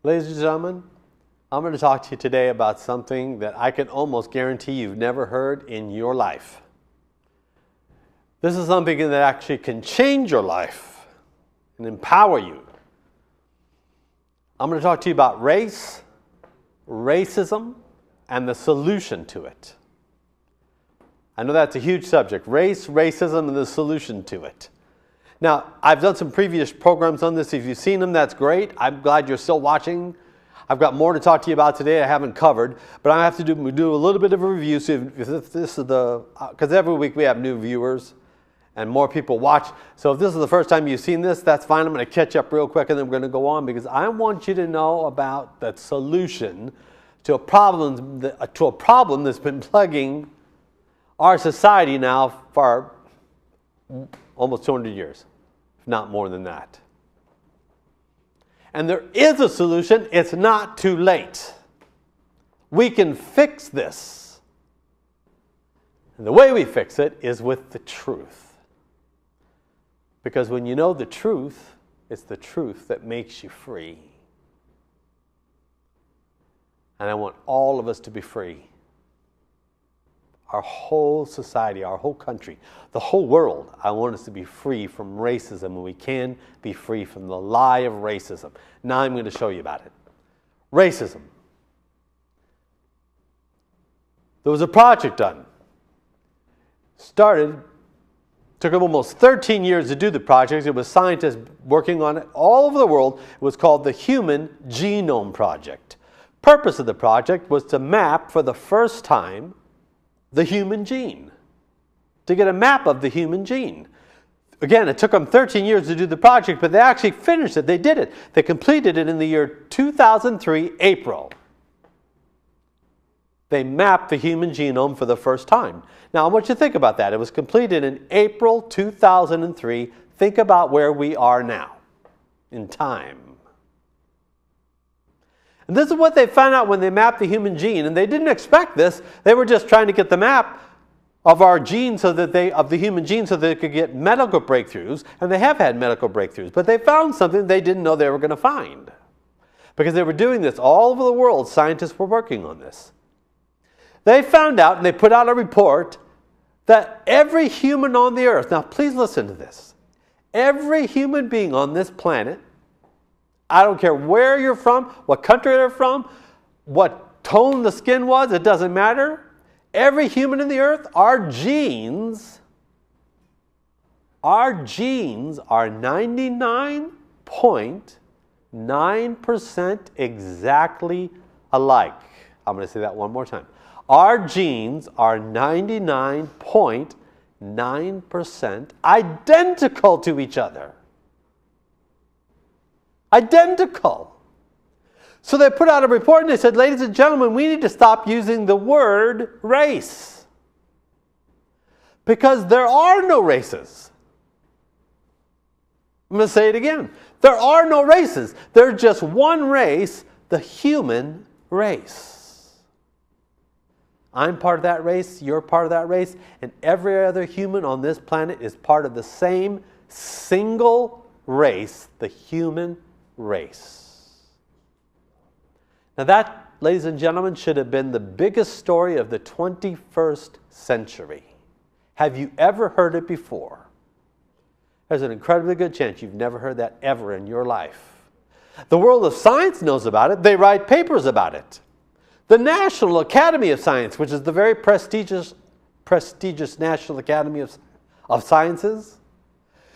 Ladies and gentlemen, I'm going to talk to you today about something that I can almost guarantee you've never heard in your life. This is something that actually can change your life and empower you. I'm going to talk to you about race, racism, and the solution to it. I know that's a huge subject, race, racism, and the solution to it. Now, I've done some previous programs on this. If you've seen them, that's great. I'm glad you're still watching. I've got more to talk to you about today I haven't covered, but I have to do a little bit of a review. So if this is because every week we have new viewers and more people watch. So if this is the first time you've seen this, that's fine. I'm going to catch up real quick and then we're going to go on because I want you to know about the solution to a problem that's been plaguing our society now for almost 200 years, if not more than that. And there is a solution. It's not too late. We can fix this. And the way we fix it is with the truth. Because when you know the truth, it's the truth that makes you free. And I want all of us to be free. Our whole society, our whole country, the whole world, I want us to be free from racism, and we can be free from the lie of racism. Now I'm going to show you about it. Racism. There was a project done. Took them almost 13 years to do the project. It was scientists working on it all over the world. It was called the Human Genome Project. Purpose of the project was to map for the first time the human gene, to get a map of the human gene. Again, it took them 13 years to do the project, but they actually finished it. They did it. They completed it in the year 2003, April. They mapped the human genome for the first time. Now, I want you to think about that. It was completed in April 2003. Think about where we are now in time. And this is what they found out when they mapped the human gene. And they didn't expect this. They were just trying to get the map of our gene of the human gene so they could get medical breakthroughs. And they have had medical breakthroughs. But they found something they didn't know they were going to find. Because they were doing this all over the world. Scientists were working on this. They found out, and they put out a report, that every human on the earth, now please listen to this, every human being on this planet, I don't care where you're from, what country you're from, what tone the skin was, it doesn't matter. Every human in the earth, our genes are 99.9% exactly alike. I'm going to say that one more time. Our genes are 99.9% identical to each other. Identical. So they put out a report and they said, ladies and gentlemen, we need to stop using the word race. Because there are no races. I'm going to say it again. There are no races. There's just one race, the human race. I'm part of that race, you're part of that race, and every other human on this planet is part of the same single race, the human race. Now that, ladies and gentlemen, should have been the biggest story of the 21st century. Have you ever heard it before? There's an incredibly good chance you've never heard that ever in your life. The world of science knows about it. They write papers about it. The National Academy of Science, which is the very prestigious National Academy of Sciences,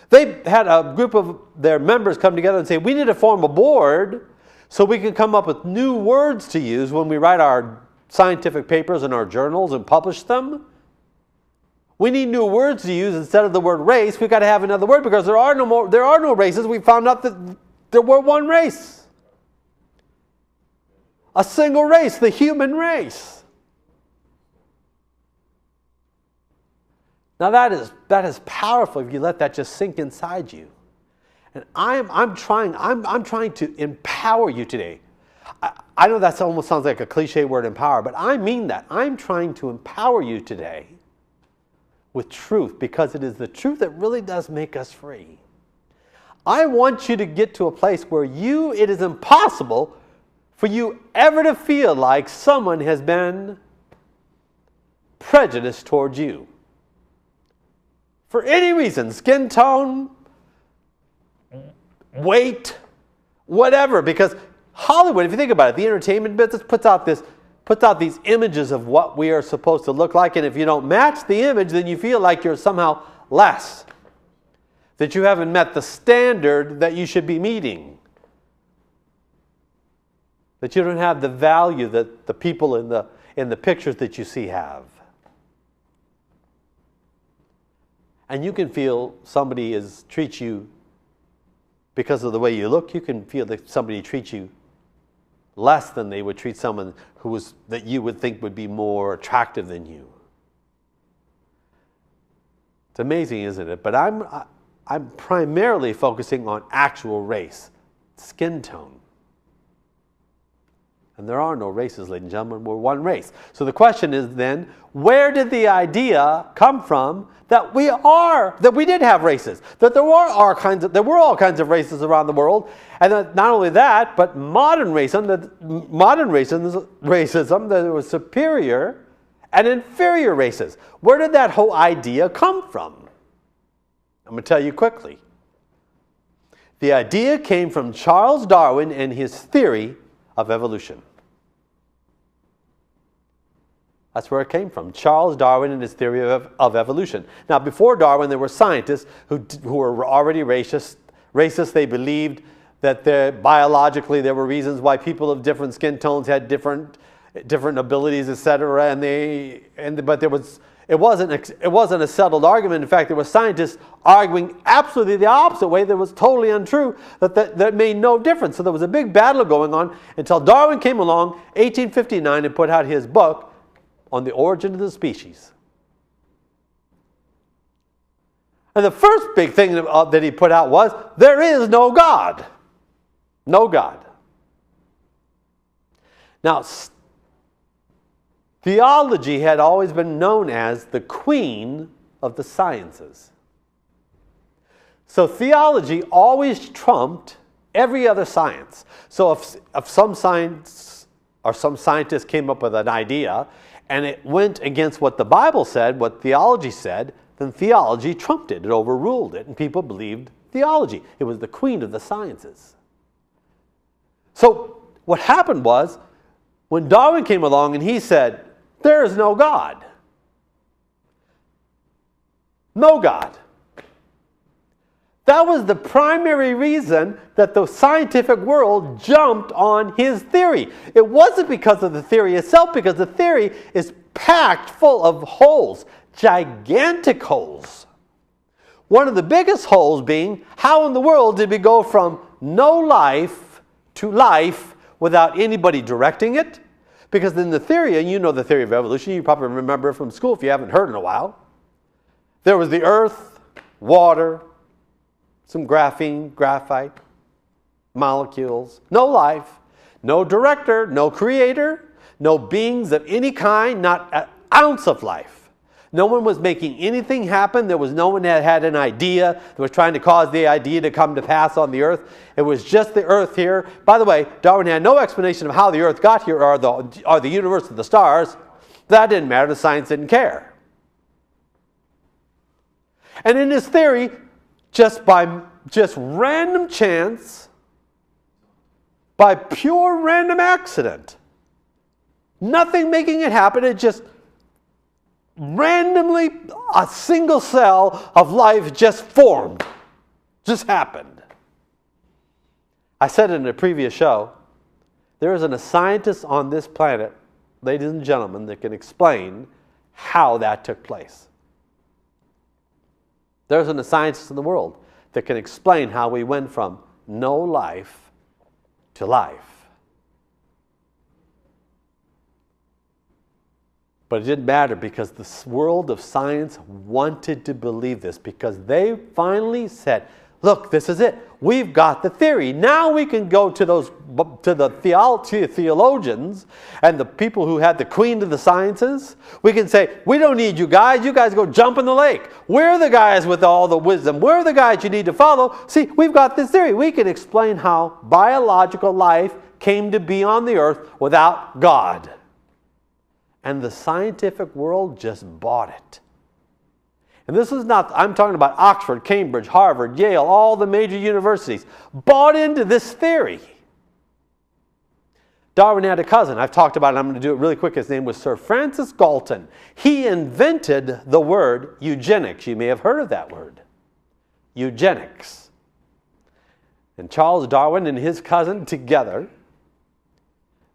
they had a group of their members come together and say, we need to form a board so we can come up with new words to use when we write our scientific papers in our journals and publish them. We need new words to use instead of the word race. We've got to have another word because there are no races. We found out that there were one race. A single race, the human race. Now that is powerful if you let that just sink inside you. And I'm trying to empower you today. I know that almost sounds like a cliche word, empower, but I mean that. I'm trying to empower you today with truth because it is the truth that really does make us free. I want you to get to a place where it is impossible for you ever to feel like someone has been prejudiced towards you. For any reason, skin tone, weight, whatever. Because Hollywood, if you think about it, the entertainment business puts out these images of what we are supposed to look like. And if you don't match the image, then you feel like you're somehow less. That you haven't met the standard that you should be meeting. That you don't have the value that the people in the pictures that you see have. And you can feel somebody treats you because of the way you look. You can feel that somebody treats you less than they would treat someone that you would think would be more attractive than you. It's amazing, isn't it? But I'm primarily focusing on actual race, skin tone. And there are no races, ladies and gentlemen. We're one race. So the question is then, where did the idea come from that we did have races? That there were all kinds of races around the world, and that not only that, but modern racism, that there was superior and inferior races. Where did that whole idea come from? I'm going to tell you quickly. The idea came from Charles Darwin and his theory of evolution. That's where it came from. Charles Darwin and his theory of evolution. Now, before Darwin, there were scientists who were already racist. They believed that biologically there were reasons why people of different skin tones had different abilities, etc. But it wasn't a settled argument. In fact, there were scientists arguing absolutely the opposite way that was totally untrue, that made no difference. So there was a big battle going on until Darwin came along, 1859, and put out his book on the origin of the species. And the first big thing that he put out was, there is no God. No God. Now, theology had always been known as the queen of the sciences. So theology always trumped every other science. So if some science or some scientist came up with an idea and it went against what the Bible said, what theology said, then theology trumped it. It overruled it, and people believed theology. It was the queen of the sciences. So what happened was, when Darwin came along and he said, there is no God. No God. That was the primary reason that the scientific world jumped on his theory. It wasn't because of the theory itself, because the theory is packed full of holes, gigantic holes. One of the biggest holes being, how in the world did we go from no life to life without anybody directing it? Because in the theory, and you know the theory of evolution, you probably remember it from school if you haven't heard in a while. There was the earth, water, some graphene, graphite, molecules, no life, no director, no creator, no beings of any kind, not an ounce of life. No one was making anything happen. There was no one that had an idea that was trying to cause the idea to come to pass on the earth. It was just the earth here. By the way, Darwin had no explanation of how the earth got here or the universe or the stars. That didn't matter. The science didn't care. And in his theory, just random chance, by pure random accident, nothing making it happen, it just randomly, a single cell of life just formed, just happened. I said in a previous show, there isn't a scientist on this planet, ladies and gentlemen, that can explain how that took place. There isn't a scientist in the world that can explain how we went from no life to life. But it didn't matter because the world of science wanted to believe this, because they finally said, look, this is it. We've got the theory. Now we can go to those theologians and the people who had the queen of the sciences, we can say, we don't need you guys. You guys go jump in the lake. We're the guys with all the wisdom. We're the guys you need to follow. See, we've got this theory. We can explain how biological life came to be on the earth without God. And the scientific world just bought it. And this is not, I'm talking about Oxford, Cambridge, Harvard, Yale, all the major universities bought into this theory. Darwin had a cousin. I've talked about it. I'm going to do it really quick. His name was Sir Francis Galton. He invented the word eugenics. You may have heard of that word. Eugenics. And Charles Darwin and his cousin together,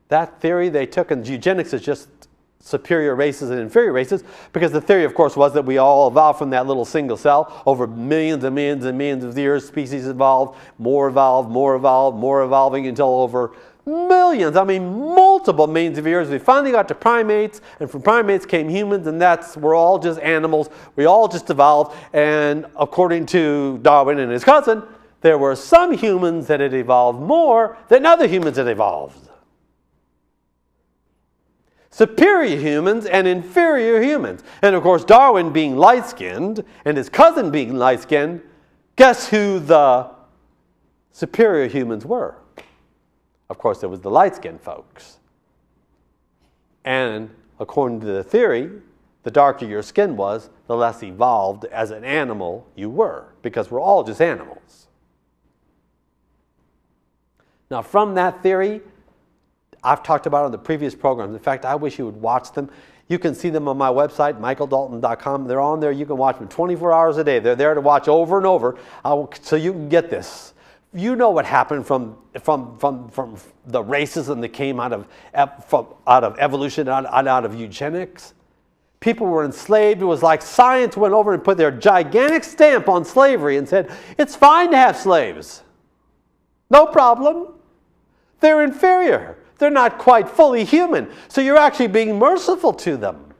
that theory they took, and eugenics is just superior races and inferior races, because the theory, of course, was that we all evolved from that little single cell. Over millions and millions and millions of years, species evolved, more evolved, more evolved, more evolving, until over millions, multiple millions of years, we finally got to primates, and from primates came humans, and we're all just animals. We all just evolved, and according to Darwin and his cousin, there were some humans that had evolved more than other humans that evolved. Superior humans and inferior humans. And of course, Darwin being light-skinned and his cousin being light-skinned, guess who the superior humans were? Of course, it was the light-skinned folks. And according to the theory, the darker your skin was, the less evolved as an animal you were, because we're all just animals. Now, from that theory, I've talked about it on the previous programs. In fact, I wish you would watch them. You can see them on my website, michaeldalton.com. They're on there. You can watch them 24 hours a day. They're there to watch over and over, so you can get this. You know what happened from the racism that came out of evolution, out of eugenics. People were enslaved. It was like science went over and put their gigantic stamp on slavery and said, it's fine to have slaves. No problem. They're inferior. They're not quite fully human. So you're actually being merciful to them.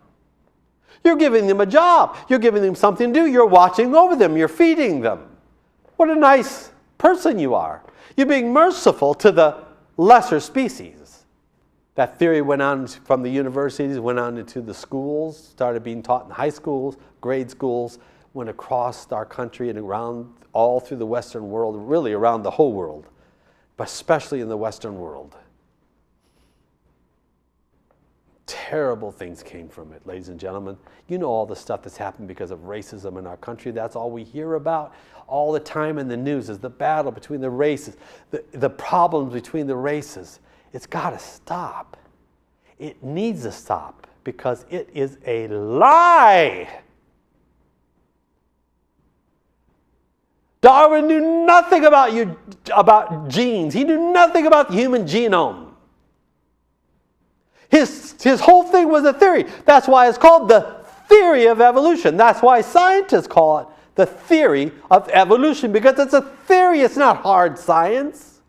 You're giving them a job. You're giving them something to do. You're watching over them. You're feeding them. What a nice person you are. You're being merciful to the lesser species. That theory went on from the universities, went on into the schools, started being taught in high schools, grade schools, went across our country and around all through the Western world, really around the whole world, but especially in the Western world. Terrible things came from it, ladies and gentlemen. You know all the stuff that's happened because of racism in our country. That's all we hear about all the time in the news is the battle between the races, the problems between the races. It's got to stop. It needs to stop because it is a lie. Darwin knew nothing about genes. He knew nothing about the human genome. His whole thing was a theory. That's why it's called the theory of evolution. That's why scientists call it the theory of evolution, because it's a theory. It's not hard science.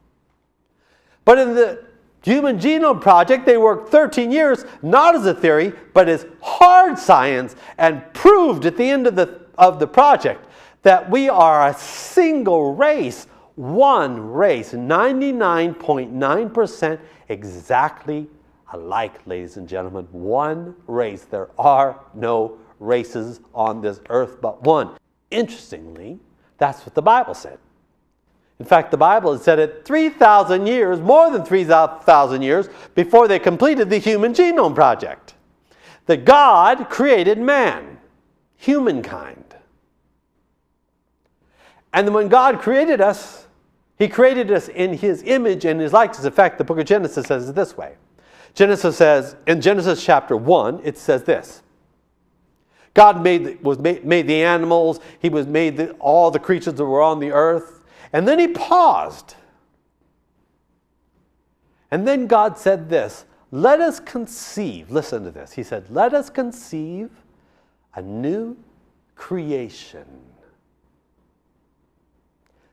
But in the Human Genome Project, they worked 13 years, not as a theory, but as hard science, and proved at the end of the project that we are a single race, one race, 99.9% exactly alike, ladies and gentlemen. One race. There are no races on this earth but one. Interestingly, that's what the Bible said. In fact, the Bible had said it 3,000 years, more than 3,000 years, before they completed the Human Genome Project. That God created man, humankind. And when God created us, He created us in His image and His likeness. In fact, the book of Genesis says it this way. Genesis says, in Genesis chapter 1, it says this. God made the animals. He made all the creatures that were on the earth. And then He paused. And then God said this, let us conceive. Listen to this. He said, let us conceive a new creation.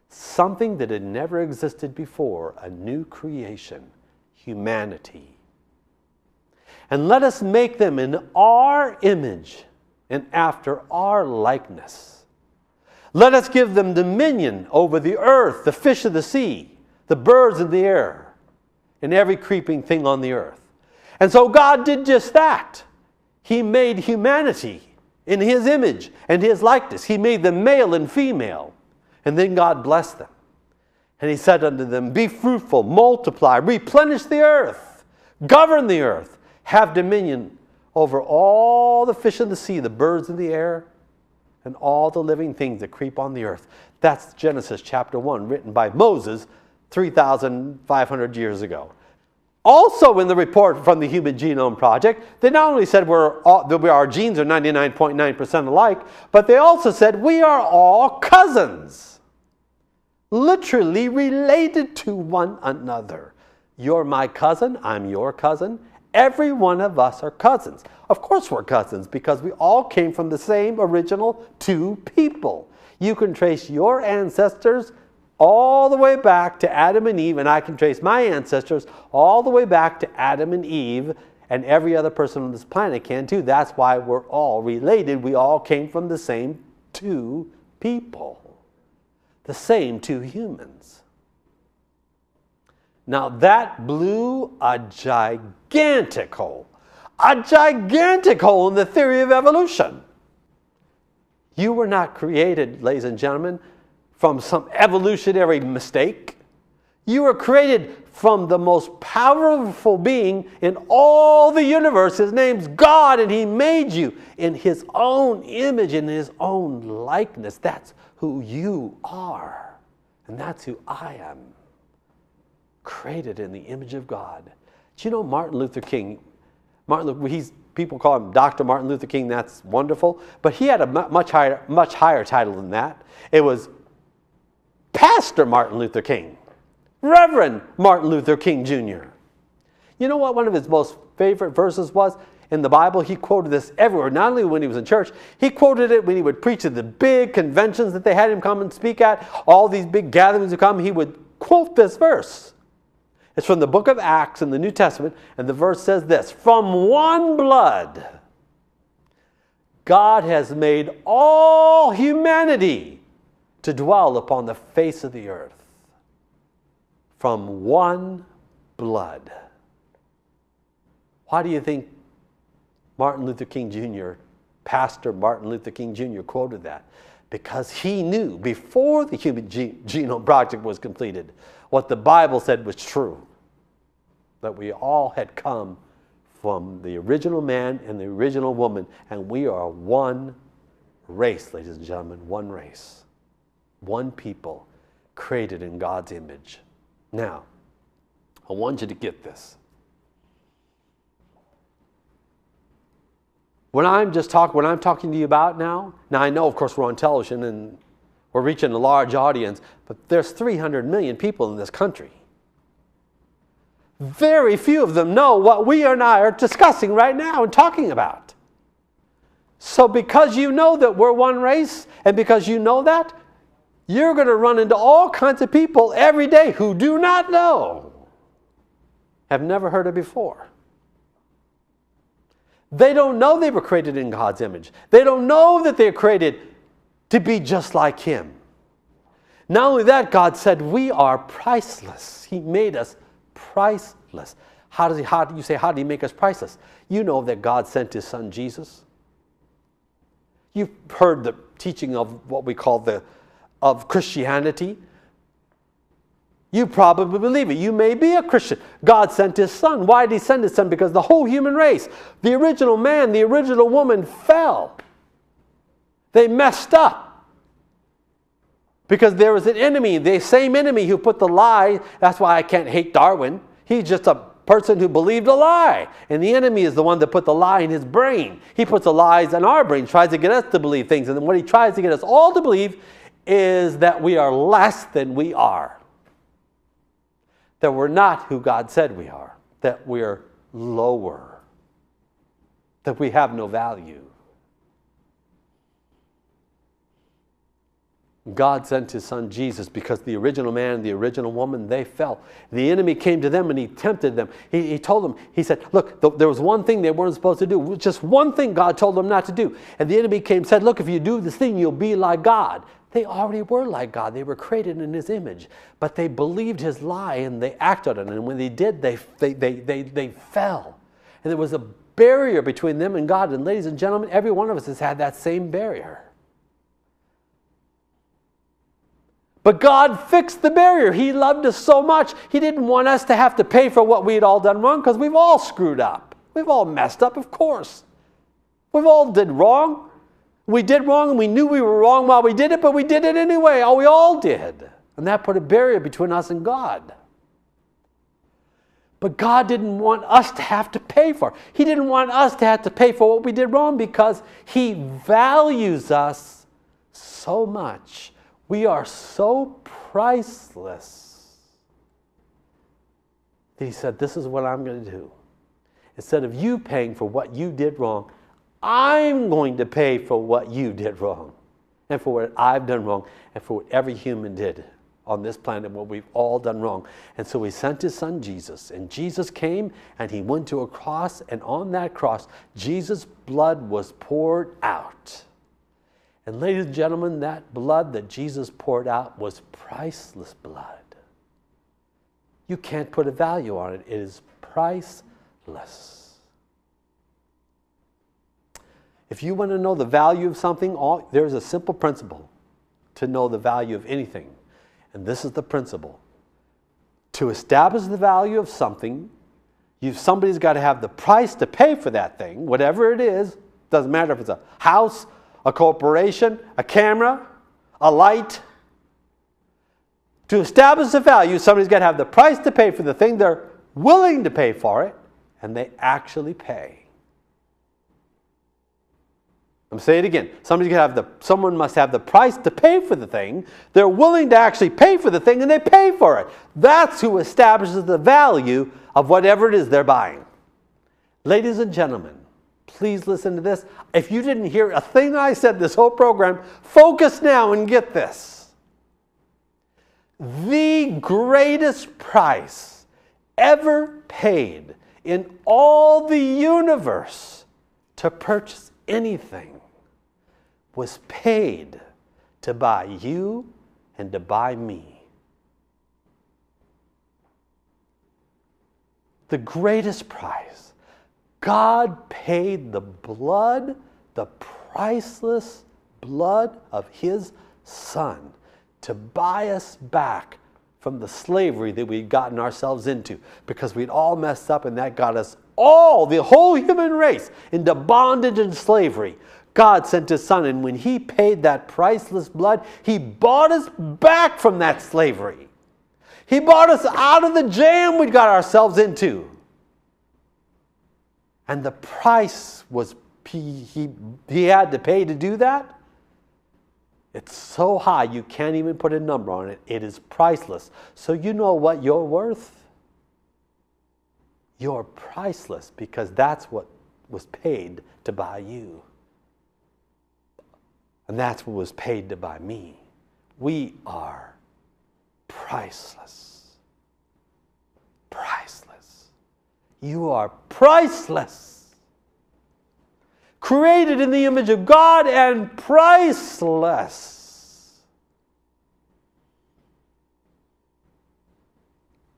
Something that had never existed before, a new creation, humanity. And let us make them in our image and after our likeness. Let us give them dominion over the earth, the fish of the sea, the birds of the air, and every creeping thing on the earth. And so God did just that. He made humanity in His image and His likeness. He made them male and female. And then God blessed them. And He said unto them, be fruitful, multiply, replenish the earth, govern the earth, have dominion over all the fish in the sea, the birds in the air, and all the living things that creep on the earth. That's Genesis chapter 1, written by Moses 3,500 years ago. Also in the report from the Human Genome Project, they not only said our genes are 99.9% alike, but they also said we are all cousins, literally related to one another. You're my cousin, I'm your cousin. Every one of us are cousins. Of course we're cousins because we all came from the same original two people. You can trace your ancestors all the way back to Adam and Eve, and I can trace my ancestors all the way back to Adam and Eve, and every other person on this planet can too. That's why we're all related. We all came from the same two people, the same two humans. Now that blew a gigantic hole in the theory of evolution. You were not created, ladies and gentlemen, from some evolutionary mistake. You were created from the most powerful being in all the universe. His name's God, and He made you in His own image, in His own likeness. That's who you are, and that's who I am. Created in the image of God. Do you know Martin Luther King? People call him Dr. Martin Luther King. That's wonderful. But he had a much higher title than that. It was Pastor Martin Luther King, Reverend Martin Luther King Jr. You know what one of his most favorite verses was in the Bible? He quoted this everywhere, not only when he was in church, he quoted it when he would preach at the big conventions that they had him come and speak at, all these big gatherings would come, he would quote this verse. It's from the book of Acts in the New Testament, and the verse says this, from one blood, God has made all humanity to dwell upon the face of the earth. From one blood. Why do you think Martin Luther King Jr., Pastor Martin Luther King Jr. quoted that? Because he knew before the Human Genome Project was completed what the Bible said was true. That we all had come from the original man and the original woman, and we are one race, ladies and gentlemen, one race. One people created in God's image. Now, I want you to get this. When I'm talking to you about now I know, of course, we're on television and we're reaching a large audience, but there's 300 million people in this country. Very few of them know what we and I are discussing right now and talking about. So because you know that we're one race, and because you know that, you're going to run into all kinds of people every day who do not know, have never heard it before. They don't know they were created in God's image. They don't know that they're created to be just like Him. Not only that, God said we are priceless. He made us priceless. How do you say, how did He make us priceless? You know that God sent His Son Jesus. You've heard the teaching of what we call of Christianity. You probably believe it. You may be a Christian. God sent His Son. Why did He send His Son? Because the whole human race, the original man, the original woman fell. They messed up. Because there was an enemy, the same enemy who put the lie. That's why I can't hate Darwin. He's just a person who believed a lie. And the enemy is the one that put the lie in his brain. He puts the lies in our brain, tries to get us to believe things. And then what he tries to get us all to believe is that we are less than we are. That we're not who God said we are. That we're lower. That we have no value. God sent His Son Jesus because the original man and the original woman, they fell. The enemy came to them and he tempted them. He told them, he said, look, there was one thing they weren't supposed to do. Just one thing God told them not to do. And the enemy came and said, look, if you do this thing, you'll be like God. They already were like God. They were created in His image. But they believed His lie and they acted on it. And when they did, they fell. And there was a barrier between them and God. And ladies and gentlemen, every one of us has had that same barrier. But God fixed the barrier. He loved us so much, He didn't want us to have to pay for what we had all done wrong, because we've all screwed up. We've all messed up, of course. We've all did wrong. We did wrong and we knew we were wrong while we did it, but we did it anyway. Oh, we all did. And that put a barrier between us and God. But God didn't want us to have to pay for it. He didn't want us to have to pay for what we did wrong, because He values us so much. We are so priceless that He said, this is what I'm going to do. Instead of you paying for what you did wrong, I'm going to pay for what you did wrong, and for what I've done wrong, and for what every human did on this planet, what we've all done wrong. And so He sent His Son Jesus, and Jesus came and He went to a cross, and on that cross, Jesus' blood was poured out. And ladies and gentlemen, that blood that Jesus poured out was priceless blood. You can't put a value on it. It is priceless. If you want to know the value of something, there's a simple principle to know the value of anything. And this is the principle. To establish the value of something, somebody's got to have the price to pay for that thing, whatever it is. Doesn't matter if it's a house, a corporation, a camera, a light. To establish the value, somebody's got to have the price to pay for the thing. They're willing to pay for it, and they actually pay. I'm going to say it again. Someone must have the price to pay for the thing. They're willing to actually pay for the thing, and they pay for it. That's who establishes the value of whatever it is they're buying. Ladies and gentlemen, please listen to this. If you didn't hear a thing I said this whole program, focus now and get this. The greatest price ever paid in all the universe to purchase anything was paid to buy you and to buy me. The greatest price. God paid the blood, the priceless blood of His Son, to buy us back from the slavery that we'd gotten ourselves into, because we'd all messed up, and that got us all, the whole human race, into bondage and slavery. God sent His Son, and when He paid that priceless blood, He bought us back from that slavery. He bought us out of the jam we'd got ourselves into. And the price was he had to pay to do that. It's so high you can't even put a number on it. It is priceless. So you know what you're worth? You're priceless, because that's what was paid to buy you. And that's what was paid to buy me. We are priceless. Priceless. You are priceless. Created in the image of God and priceless.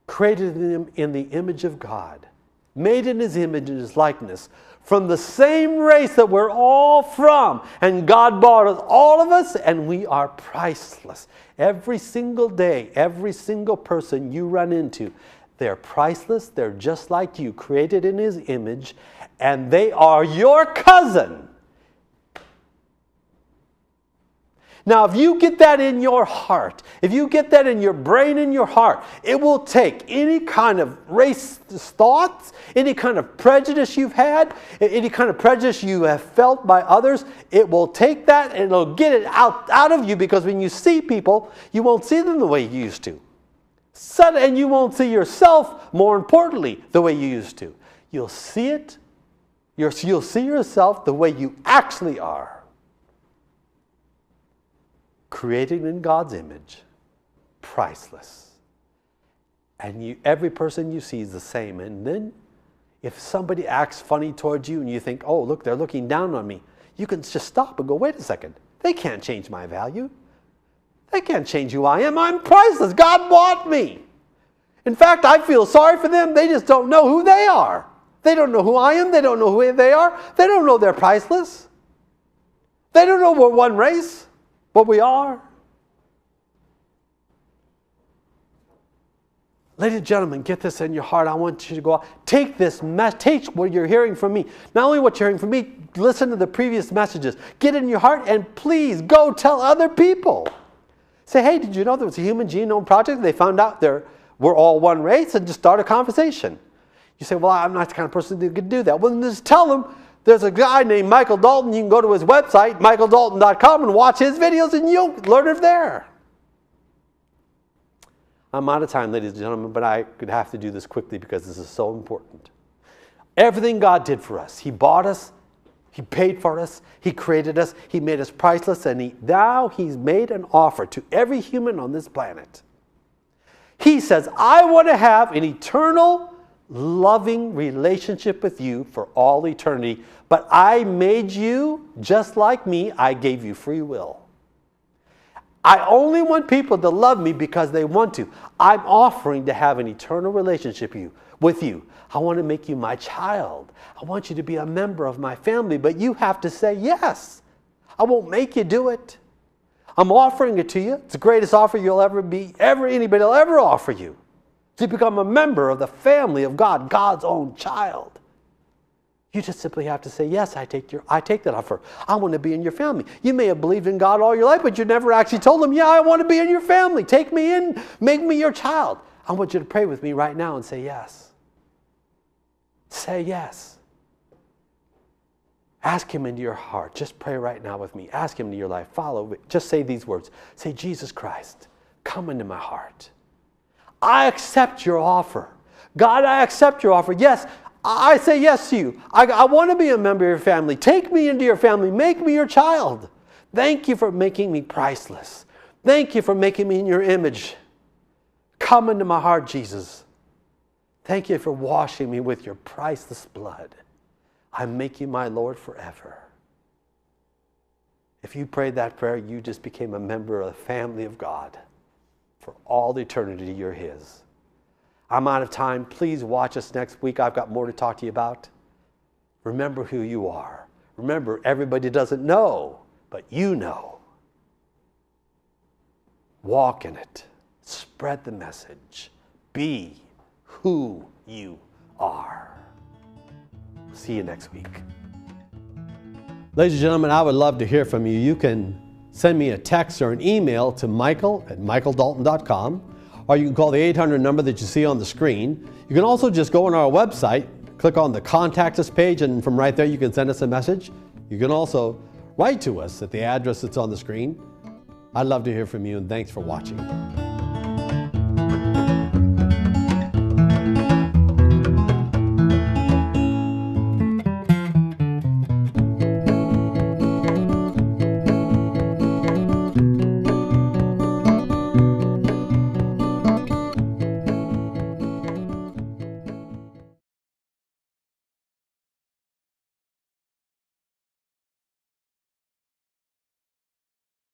Created in the image of God. Made in His image and His likeness, from the same race that we're all from. And God bought us, all of us, and we are priceless. Every single day, every single person you run into, they're priceless. They're just like you, created in His image, and they are your cousin. Now, if you get that in your heart, if you get that in your brain and your heart, it will take any kind of racist thoughts, any kind of prejudice you've had, any kind of prejudice you have felt by others, it will take that and it'll get it out of you, because when you see people, you won't see them the way you used to. And you won't see yourself, more importantly, the way you used to. You'll see it, you'll see yourself the way you actually are. Created in God's image, priceless. And every person you see is the same. And then if somebody acts funny towards you and you think, oh, look, they're looking down on me, you can just stop and go, wait a second. They can't change my value. They can't change who I am. I'm priceless. God bought me. In fact, I feel sorry for them. They just don't know who they are. They don't know who I am. They don't know who they are. They don't know they're priceless. They don't know we're one race, but we are. Ladies and gentlemen, get this in your heart. I want you to go out. Take this message. Take what you're hearing from me. Not only what you're hearing from me, listen to the previous messages. Get it in your heart and please go tell other people. Say, hey, did you know there was a human genome project? They found out we're all one race, and just start a conversation. You say, well, I'm not the kind of person that could do that. Well, then just tell them there's a guy named Michael Dalton. You can go to his website, michaeldalton.com, and watch his videos, and you'll learn it there. I'm out of time, ladies and gentlemen, but I could have to do this quickly because this is so important. Everything God did for us, He bought us, He paid for us, He created us, He made us priceless, and now He's made an offer to every human on this planet. He says, I want to have an eternal, loving relationship with you for all eternity, but I made you just like me. I gave you free will. I only want people to love me because they want to. I'm offering to have an eternal relationship with you. I want to make you my child. I want you to be a member of my family, but you have to say yes. I won't make you do it. I'm offering it to you. It's the greatest offer anybody will ever offer you. To become a member of the family of God, God's own child. You just simply have to say, yes, I take that offer. I want to be in your family. You may have believed in God all your life, but you never actually told Him, yeah, I want to be in your family. Take me in. Make me your child. I want you to pray with me right now and say yes. Say yes. Ask Him into your heart. Just pray right now with me. Ask Him into your life. Follow it. Just say these words. Say, Jesus Christ, come into my heart. I accept your offer. God, I accept your offer. Yes, I say yes to you. I want to be a member of your family. Take me into your family. Make me your child. Thank you for making me priceless. Thank you for making me in your image. Come into my heart, Jesus. Thank you for washing me with your priceless blood. I make you my Lord forever. If you prayed that prayer, you just became a member of the family of God. For all eternity, you're His. I'm out of time. Please watch us next week. I've got more to talk to you about. Remember who you are. Remember, everybody doesn't know, but you know. Walk in it. Spread the message. Be who you are. See you next week. Ladies and gentlemen, I would love to hear from you. You can send me a text or an email to michael@michaeldalton.com. Or you can call the 800 number that you see on the screen. You can also just go on our website, click on the Contact Us page, and from right there you can send us a message. You can also write to us at the address that's on the screen. I'd love to hear from you, and thanks for watching.